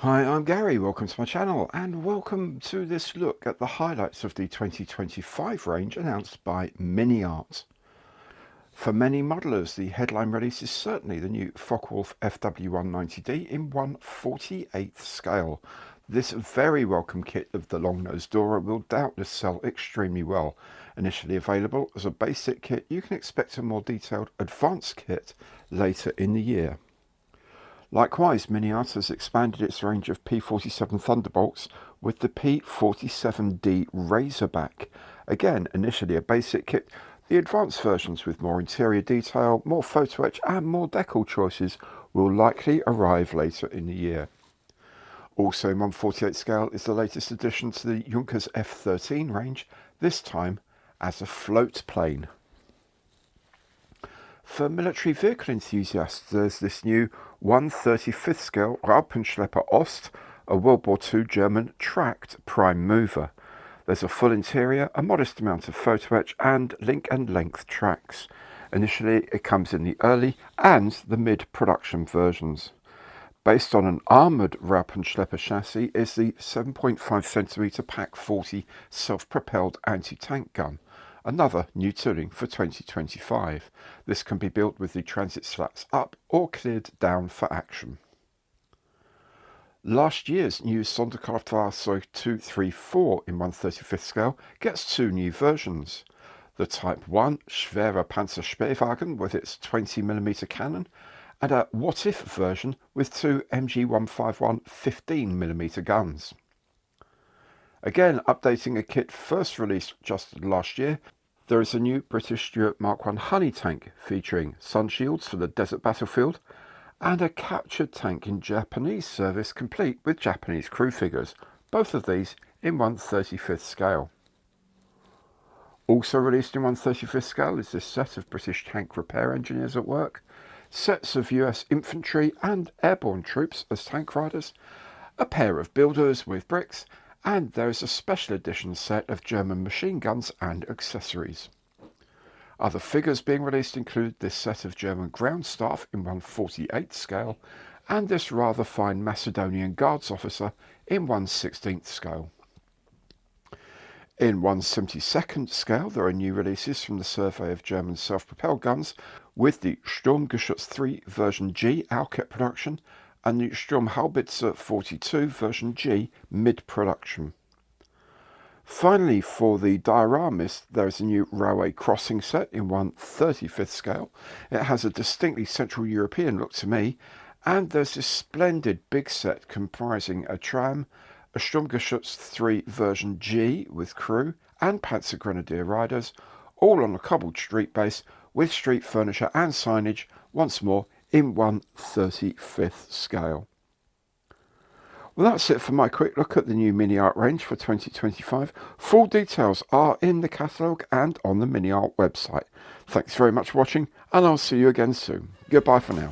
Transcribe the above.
Hi, I'm Gary, welcome to my channel and welcome to this look at the highlights of the 2025 range announced by Miniart. For many modelers, the headline release is certainly the new Focke-Wulf FW190D in 1/48th scale. This very welcome kit of the long-nosed Dora will doubtless sell extremely well. Initially available as a basic kit, you can expect a more detailed advanced kit later in the year. Likewise, Miniart has expanded its range of P47 Thunderbolts with the P47D Razorback. Again, initially a basic kit, the advanced versions with more interior detail, more photo etch and more decal choices will likely arrive later in the year. Also in 1/48 scale is the latest addition to the Junkers F13 range, this time as a float plane. For military vehicle enthusiasts, there's this new 1/35th scale Raupenschlepper Ost, a World War II German tracked prime mover. There's a full interior, a modest amount of photo etch and link and length tracks. Initially it comes in the early and the mid-production versions. Based on an armoured Raupenschlepper chassis is the 7.5cm Pak 40 self-propelled anti-tank gun. Another new tooling for 2025. This can be built with the transit slats up or cleared down for action. Last year's new Sonderkraftfahrzeug 234 in 1/35th scale gets two new versions. The Type 1 Schwerer Panzerspähwagen with its 20mm cannon and a What If version with two MG151 15mm guns. Again, updating a kit first released just last year, there is a new British Stuart Mark 1 Honey tank featuring sun shields for the desert battlefield and a captured tank in Japanese service complete with Japanese crew figures, both of these in 1/35th scale. Also released in 1/35th scale is this set of British tank repair engineers at work, sets of US infantry and airborne troops as tank riders, a pair of builders with bricks, and there is a special edition set of German machine guns and accessories. Other figures being released include this set of German ground staff in 1/48th scale and this rather fine Macedonian Guards officer in 1/16th scale. In 1/72nd scale there are new releases from the survey of German self-propelled guns with the Sturmgeschütz 3 version G Alket production and the Sturmhaubitze 42 version G mid-production. Finally, for the dioramist, there is a new railway crossing set in 1/35th scale. It has a distinctly Central European look to me, and there's this splendid big set comprising a tram, a Sturmgeschütz 3 version G with crew and Panzer Grenadier riders, all on a cobbled street base with street furniture and signage, once more in 1/35th scale. Well, that's it for my quick look at the new Miniart range for 2025. Full details are in the catalogue and on the Miniart website. Thanks very much for watching, and I'll see you again soon. Goodbye for now.